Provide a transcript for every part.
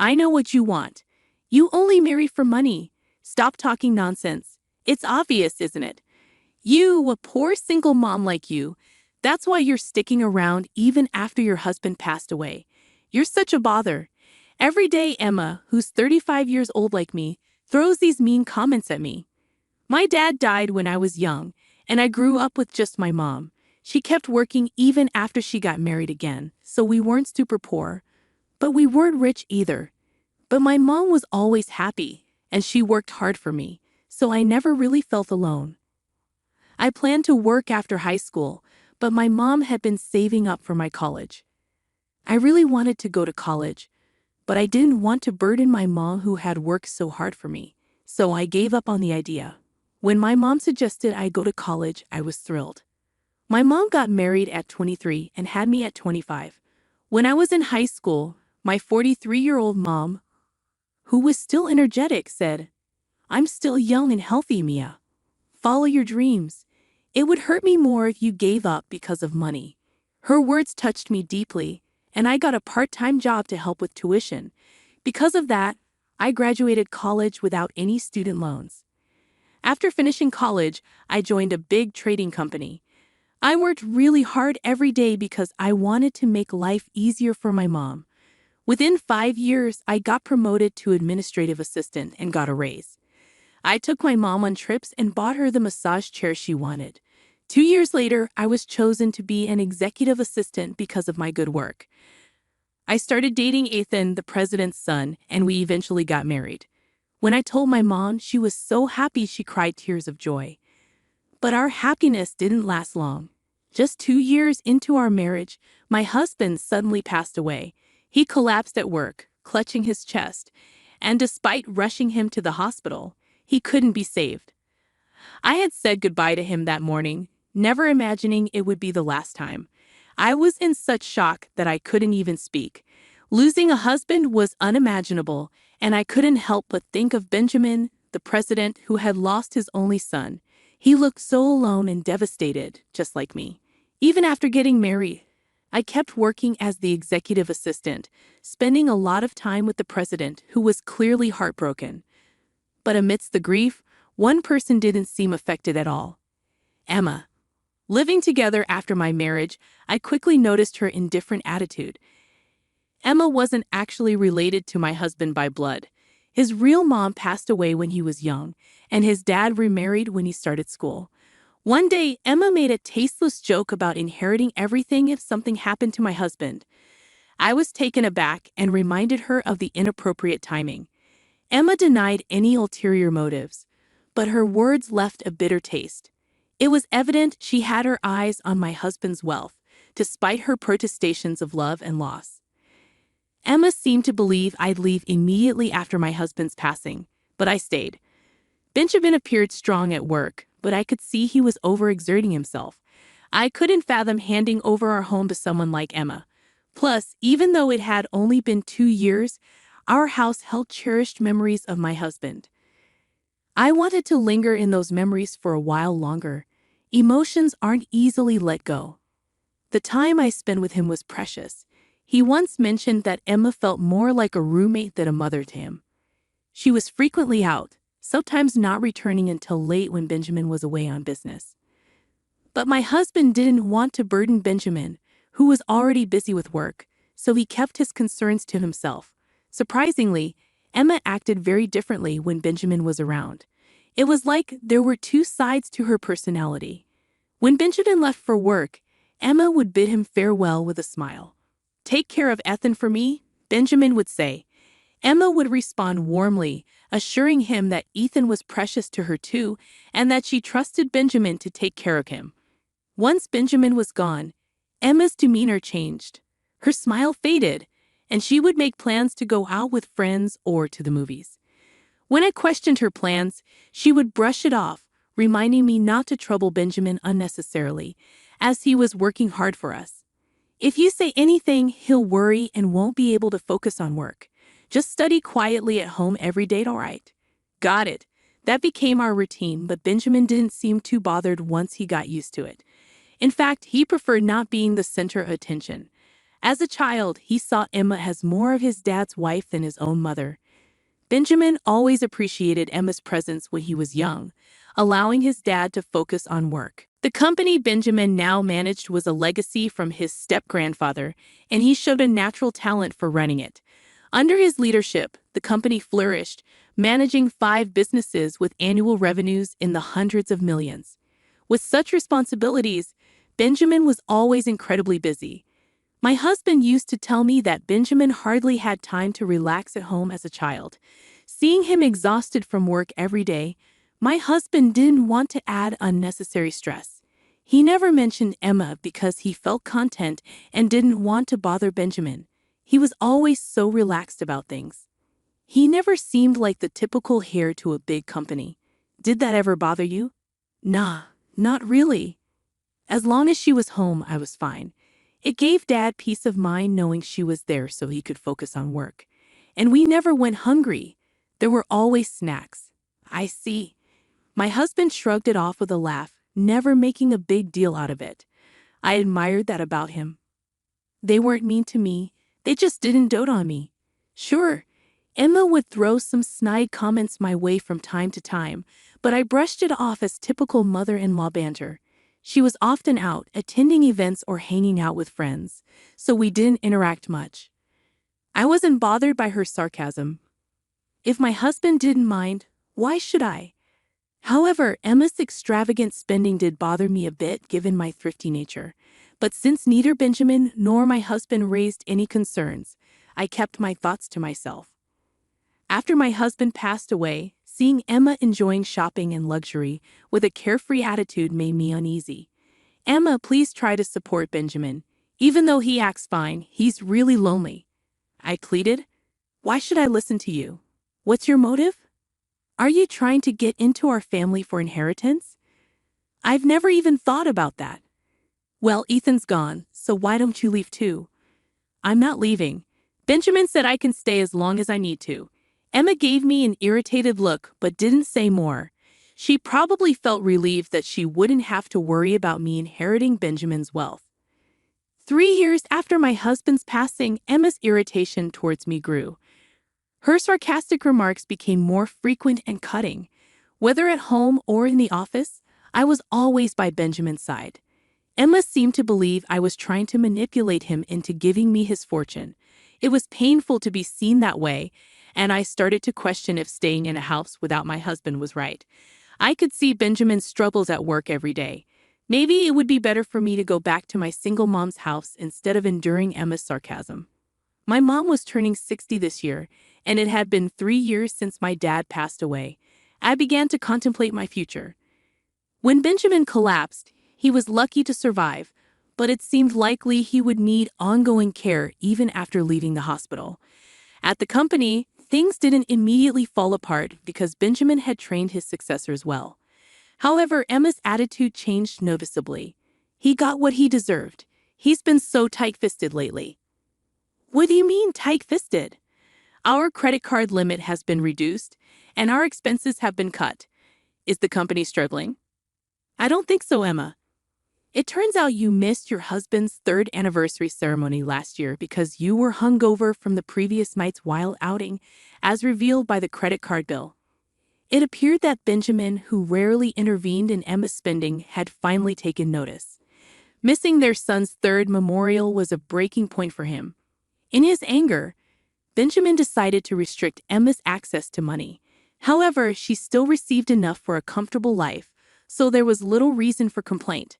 I know what you want. You only marry for money. Stop talking nonsense. It's obvious, isn't it? You, a poor single mom like you, that's why you're sticking around even after your husband passed away. You're such a bother. Every day, Emma, who's 35 years old like me, throws these mean comments at me. My dad died when I was young, and I grew up with just my mom. She kept working even after she got married again, so we weren't super poor. But we weren't rich either. But my mom was always happy, and she worked hard for me, so I never really felt alone. I planned to work after high school, but my mom had been saving up for my college. I really wanted to go to college, but I didn't want to burden my mom who had worked so hard for me, so I gave up on the idea. When my mom suggested I go to college, I was thrilled. My mom got married at 23 and had me at 25. When I was in high school, my 43-year-old mom, who was still energetic, said, "I'm still young and healthy, Mia. Follow your dreams. It would hurt me more if you gave up because of money." Her words touched me deeply, and I got a part-time job to help with tuition. Because of that, I graduated college without any student loans. After finishing college, I joined a big trading company. I worked really hard every day because I wanted to make life easier for my mom. Within 5 years, I got promoted to administrative assistant and got a raise. I took my mom on trips and bought her the massage chair she wanted. 2 years later, I was chosen to be an executive assistant because of my good work. I started dating Ethan, the president's son, and we eventually got married. When I told my mom, she was so happy she cried tears of joy. But our happiness didn't last long. Just 2 years into our marriage, my husband suddenly passed away. He collapsed at work, clutching his chest, and despite rushing him to the hospital, he couldn't be saved. I had said goodbye to him that morning, never imagining it would be the last time. I was in such shock that I couldn't even speak. Losing a husband was unimaginable, and I couldn't help but think of Benjamin, the president who had lost his only son. He looked so alone and devastated, just like me. Even after getting married, I kept working as the executive assistant, spending a lot of time with the president, who was clearly heartbroken. But amidst the grief, one person didn't seem affected at all. Emma. Living together after my marriage, I quickly noticed her indifferent attitude. Emma wasn't actually related to my husband by blood. His real mom passed away when he was young, and his dad remarried when he started school. One day, Emma made a tasteless joke about inheriting everything if something happened to my husband. I was taken aback and reminded her of the inappropriate timing. Emma denied any ulterior motives, but her words left a bitter taste. It was evident she had her eyes on my husband's wealth, despite her protestations of love and loss. Emma seemed to believe I'd leave immediately after my husband's passing, but I stayed. Benjamin appeared strong at work, but I could see he was overexerting himself. I couldn't fathom handing over our home to someone like Emma. Plus, even though it had only been 2 years, our house held cherished memories of my husband. I wanted to linger in those memories for a while longer. Emotions aren't easily let go. The time I spent with him was precious. He once mentioned that Emma felt more like a roommate than a mother to him. She was frequently out, sometimes not returning until late when Benjamin was away on business. But my husband didn't want to burden Benjamin, who was already busy with work, so he kept his concerns to himself. Surprisingly, Emma acted very differently when Benjamin was around. It was like there were two sides to her personality. When Benjamin left for work, Emma would bid him farewell with a smile. "Take care of Ethan for me," Benjamin would say. Emma would respond warmly, assuring him that Ethan was precious to her too, and that she trusted Benjamin to take care of him. Once Benjamin was gone, Emma's demeanor changed. Her smile faded, and she would make plans to go out with friends or to the movies. When I questioned her plans, she would brush it off, reminding me not to trouble Benjamin unnecessarily, as he was working hard for us. "If you say anything, he'll worry and won't be able to focus on work. Just study quietly at home every day, all right?" Got it. That became our routine, but Benjamin didn't seem too bothered once he got used to it. In fact, he preferred not being the center of attention. As a child, he saw Emma as more of his dad's wife than his own mother. Benjamin always appreciated Emma's presence when he was young, allowing his dad to focus on work. The company Benjamin now managed was a legacy from his step-grandfather, and he showed a natural talent for running it. Under his leadership, the company flourished, managing 5 businesses with annual revenues in the hundreds of millions. With such responsibilities, Benjamin was always incredibly busy. My husband used to tell me that Benjamin hardly had time to relax at home as a child. Seeing him exhausted from work every day, my husband didn't want to add unnecessary stress. He never mentioned Emma because he felt content and didn't want to bother Benjamin. He was always so relaxed about things. He never seemed like the typical heir to a big company. Did that ever bother you? Nah, not really. As long as she was home, I was fine. It gave Dad peace of mind knowing she was there so he could focus on work. And we never went hungry. There were always snacks. I see. My husband shrugged it off with a laugh, never making a big deal out of it. I admired that about him. They weren't mean to me. They just didn't dote on me. Sure, Emma would throw some snide comments my way from time to time, but I brushed it off as typical mother-in-law banter. She was often out, attending events or hanging out with friends, so we didn't interact much. I wasn't bothered by her sarcasm. If my husband didn't mind, why should I? However, Emma's extravagant spending did bother me a bit given my thrifty nature. But since neither Benjamin nor my husband raised any concerns, I kept my thoughts to myself. After my husband passed away, seeing Emma enjoying shopping and luxury with a carefree attitude made me uneasy. Emma, please try to support Benjamin. Even though he acts fine, he's really lonely. I pleaded. Why should I listen to you? What's your motive? Are you trying to get into our family for inheritance? I've never even thought about that. Well, Ethan's gone, so why don't you leave too? I'm not leaving. Benjamin said I can stay as long as I need to. Emma gave me an irritated look but didn't say more. She probably felt relieved that she wouldn't have to worry about me inheriting Benjamin's wealth. 3 years after my husband's passing, Emma's irritation towards me grew. Her sarcastic remarks became more frequent and cutting. Whether at home or in the office, I was always by Benjamin's side. Emma seemed to believe I was trying to manipulate him into giving me his fortune. It was painful to be seen that way, and I started to question if staying in a house without my husband was right. I could see Benjamin's struggles at work every day. Maybe it would be better for me to go back to my single mom's house instead of enduring Emma's sarcasm. My mom was turning 60 this year, and it had been 3 years since my dad passed away. I began to contemplate my future. When Benjamin collapsed, he was lucky to survive, but it seemed likely he would need ongoing care even after leaving the hospital. At the company, things didn't immediately fall apart because Benjamin had trained his successors well. However, Emma's attitude changed noticeably. He got what he deserved. He's been so tight-fisted lately. What do you mean tight-fisted? Our credit card limit has been reduced, and our expenses have been cut. Is the company struggling? I don't think so, Emma. It turns out you missed your husband's 3rd anniversary ceremony last year because you were hungover from the previous night's wild outing, as revealed by the credit card bill. It appeared that Benjamin, who rarely intervened in Emma's spending, had finally taken notice. Missing their son's 3rd memorial was a breaking point for him. In his anger, Benjamin decided to restrict Emma's access to money. However, she still received enough for a comfortable life, so there was little reason for complaint.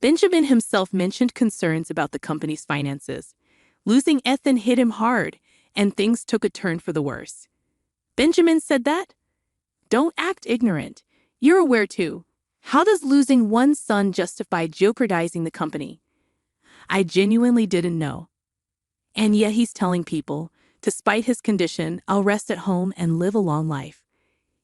Benjamin himself mentioned concerns about the company's finances. Losing Ethan hit him hard, and things took a turn for the worse. Benjamin said that? Don't act ignorant. You're aware too. How does losing one son justify jeopardizing the company? I genuinely didn't know. And yet he's telling people, despite his condition, I'll rest at home and live a long life.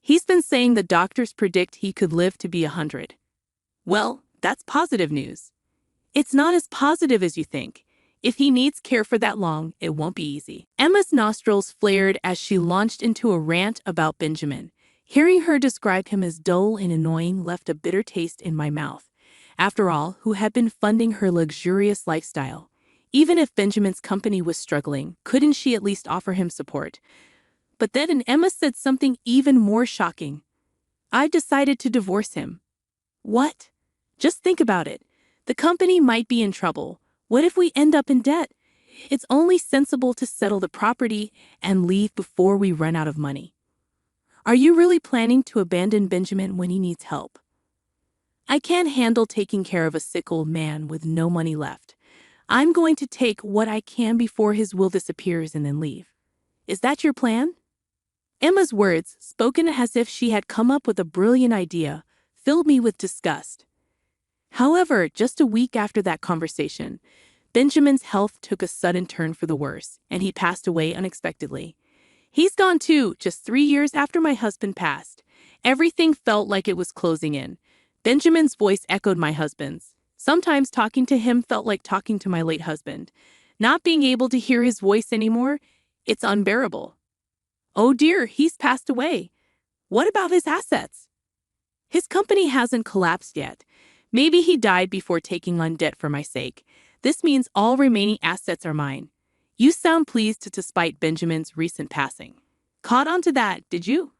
He's been saying the doctors predict he could live to be 100. Well, that's positive news. It's not as positive as you think. If he needs care for that long, it won't be easy. Emma's nostrils flared as she launched into a rant about Benjamin. Hearing her describe him as dull and annoying left a bitter taste in my mouth. After all, who had been funding her luxurious lifestyle? Even if Benjamin's company was struggling, couldn't she at least offer him support? But then Emma said something even more shocking. "I've decided to divorce him." What? Just think about it. The company might be in trouble. What if we end up in debt? It's only sensible to settle the property and leave before we run out of money. Are you really planning to abandon Benjamin when he needs help? I can't handle taking care of a sick old man with no money left. I'm going to take what I can before his will disappears and then leave. Is that your plan? Emma's words, spoken as if she had come up with a brilliant idea, filled me with disgust. However, just a week after that conversation, Benjamin's health took a sudden turn for the worse, and he passed away unexpectedly. He's gone too, just 3 years after my husband passed. Everything felt like it was closing in. Benjamin's voice echoed my husband's. Sometimes talking to him felt like talking to my late husband. Not being able to hear his voice anymore, it's unbearable. Oh dear, he's passed away. What about his assets? His company hasn't collapsed yet. Maybe he died before taking on debt for my sake. This means all remaining assets are mine. You sound pleased despite Benjamin's recent passing. Caught on to that, did you?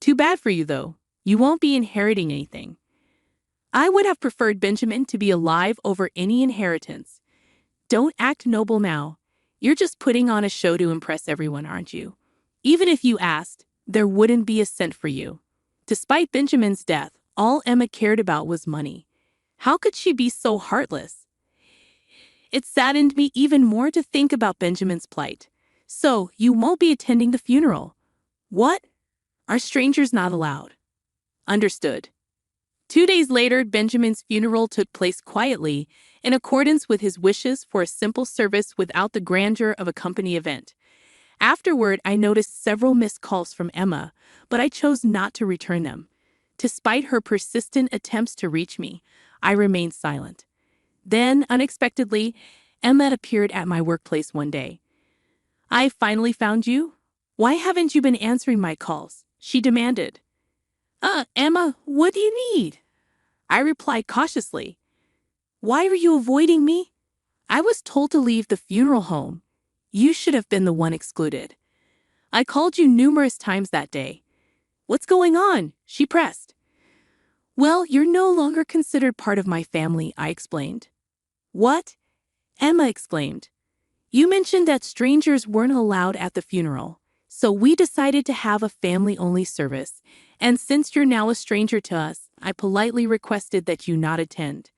Too bad for you, though. You won't be inheriting anything. I would have preferred Benjamin to be alive over any inheritance. Don't act noble now. You're just putting on a show to impress everyone, aren't you? Even if you asked, there wouldn't be a cent for you. Despite Benjamin's death, all Emma cared about was money. How could she be so heartless? It saddened me even more to think about Benjamin's plight. So, you won't be attending the funeral. What? Are strangers not allowed? Understood. 2 days later, Benjamin's funeral took place quietly, in accordance with his wishes for a simple service without the grandeur of a company event. Afterward, I noticed several missed calls from Emma, but I chose not to return them. Despite her persistent attempts to reach me, I remained silent. Then, unexpectedly, Emma appeared at my workplace one day. "I finally found you? Why haven't you been answering my calls?" she demanded. Emma, what do you need?" I replied cautiously. "Why are you avoiding me? I was told to leave the funeral home. You should have been the one excluded. I called you numerous times that day." "What's going on?" she pressed. "Well, you're no longer considered part of my family," I explained. "What?" Emma exclaimed. "You mentioned that strangers weren't allowed at the funeral, so we decided to have a family-only service, and since you're now a stranger to us, I politely requested that you not attend."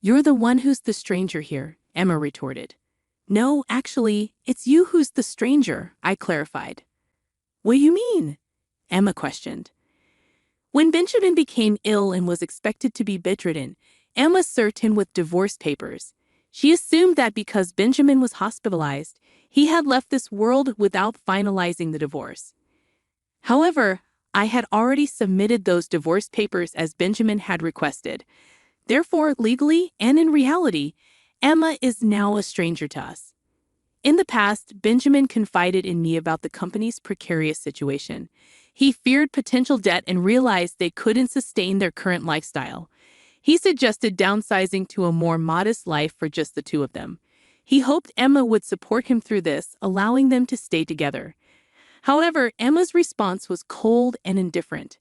"You're the one who's the stranger here," Emma retorted. "No, actually, it's you who's the stranger," I clarified. "What do you mean?" Emma questioned. When Benjamin became ill and was expected to be bedridden, Emma served him with divorce papers. She assumed that because Benjamin was hospitalized, he had left this world without finalizing the divorce. However, I had already submitted those divorce papers as Benjamin had requested. Therefore, legally and in reality, Emma is now a stranger to us. In the past, Benjamin confided in me about the company's precarious situation. He feared potential debt and realized they couldn't sustain their current lifestyle. He suggested downsizing to a more modest life for just the two of them. He hoped Emma would support him through this, allowing them to stay together. However, Emma's response was cold and indifferent.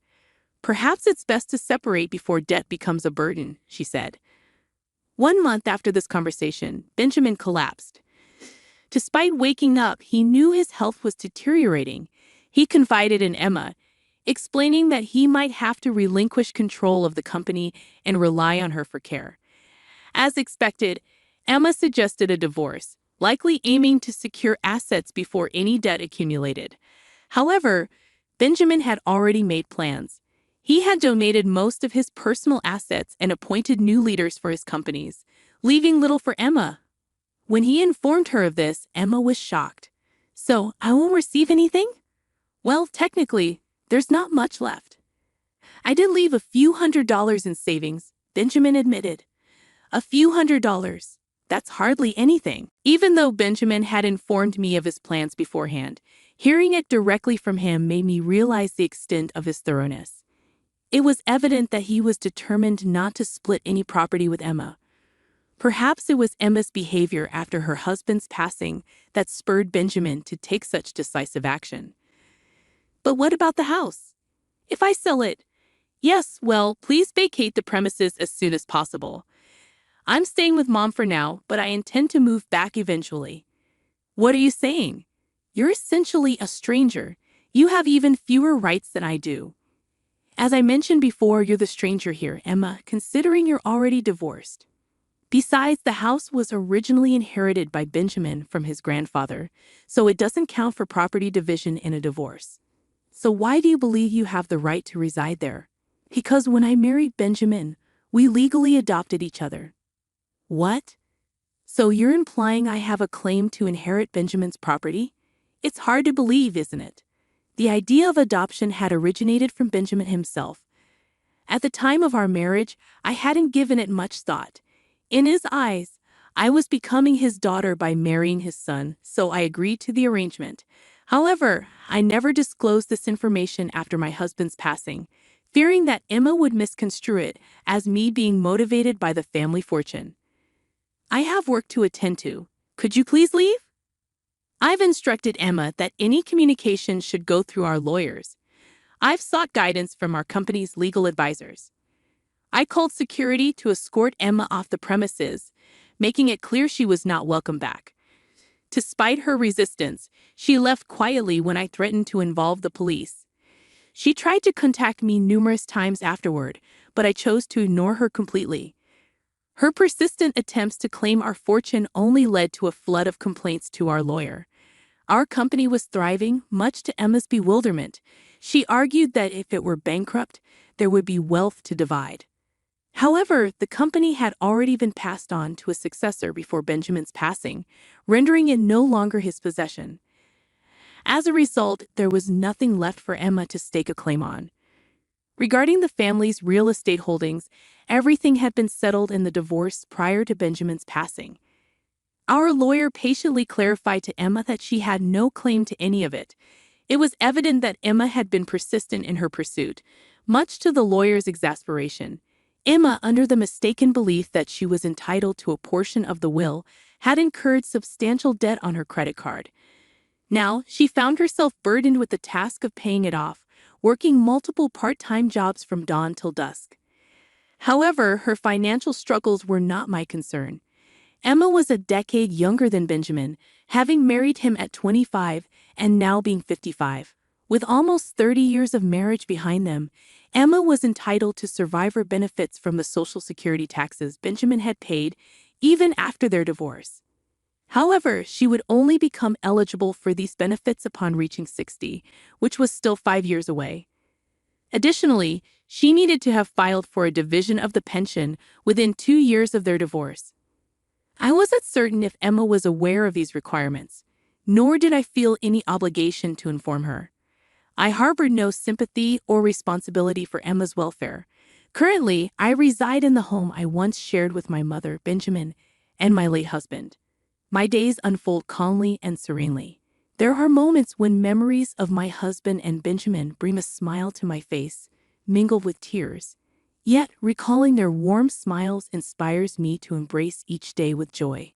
"Perhaps it's best to separate before debt becomes a burden," she said. 1 month after this conversation, Benjamin collapsed. Despite waking up, he knew his health was deteriorating. He confided in Emma, explaining that he might have to relinquish control of the company and rely on her for care. As expected, Emma suggested a divorce, likely aiming to secure assets before any debt accumulated. However, Benjamin had already made plans. He had donated most of his personal assets and appointed new leaders for his companies, leaving little for Emma. When he informed her of this, Emma was shocked. "So, I won't receive anything?" "Well, technically, there's not much left." "I did leave a few $100s in savings," Benjamin admitted. "A few $100s. That's hardly anything." Even though Benjamin had informed me of his plans beforehand, hearing it directly from him made me realize the extent of his thoroughness. It was evident that he was determined not to split any property with Emma. Perhaps it was Emma's behavior after her husband's passing that spurred Benjamin to take such decisive action. But what about the house? If I sell it, yes, well, please vacate the premises as soon as possible. I'm staying with Mom for now, but I intend to move back eventually. What are you saying? You're essentially a stranger. You have even fewer rights than I do. As I mentioned before, you're the stranger here, Emma, considering you're already divorced. Besides, the house was originally inherited by Benjamin from his grandfather, so it doesn't count for property division in a divorce. So why do you believe you have the right to reside there? Because when I married Benjamin, we legally adopted each other. What? So you're implying I have a claim to inherit Benjamin's property? It's hard to believe, isn't it? The idea of adoption had originated from Benjamin himself. At the time of our marriage, I hadn't given it much thought. In his eyes, I was becoming his daughter by marrying his son, so I agreed to the arrangement. However, I never disclosed this information after my husband's passing, fearing that Emma would misconstrue it as me being motivated by the family fortune. I have work to attend to. Could you please leave? I've instructed Emma that any communication should go through our lawyers. I've sought guidance from our company's legal advisors. I called security to escort Emma off the premises, making it clear she was not welcome back. Despite her resistance, she left quietly when I threatened to involve the police. She tried to contact me numerous times afterward, but I chose to ignore her completely. Her persistent attempts to claim our fortune only led to a flood of complaints to our lawyer. Our company was thriving, much to Emma's bewilderment. She argued that if it were bankrupt, there would be wealth to divide. However, the company had already been passed on to a successor before Benjamin's passing, rendering it no longer his possession. As a result, there was nothing left for Emma to stake a claim on. Regarding the family's real estate holdings, everything had been settled in the divorce prior to Benjamin's passing. Our lawyer patiently clarified to Emma that she had no claim to any of it. It was evident that Emma had been persistent in her pursuit, much to the lawyer's exasperation. Emma, under the mistaken belief that she was entitled to a portion of the will, had incurred substantial debt on her credit card. Now, she found herself burdened with the task of paying it off, working multiple part-time jobs from dawn till dusk. However, her financial struggles were not my concern. Emma was a decade younger than Benjamin, having married him at 25 and now being 55. With almost 30 years of marriage behind them, Emma was entitled to survivor benefits from the Social Security taxes Benjamin had paid even after their divorce. However, she would only become eligible for these benefits upon reaching 60, which was still 5 years away. Additionally, she needed to have filed for a division of the pension within 2 years of their divorce. I wasn't certain if Emma was aware of these requirements, nor did I feel any obligation to inform her. I harbored no sympathy or responsibility for Emma's welfare. Currently, I reside in the home I once shared with my mother, Benjamin, and my late husband. My days unfold calmly and serenely. There are moments when memories of my husband and Benjamin bring a smile to my face, mingled with tears. Yet, recalling their warm smiles inspires me to embrace each day with joy.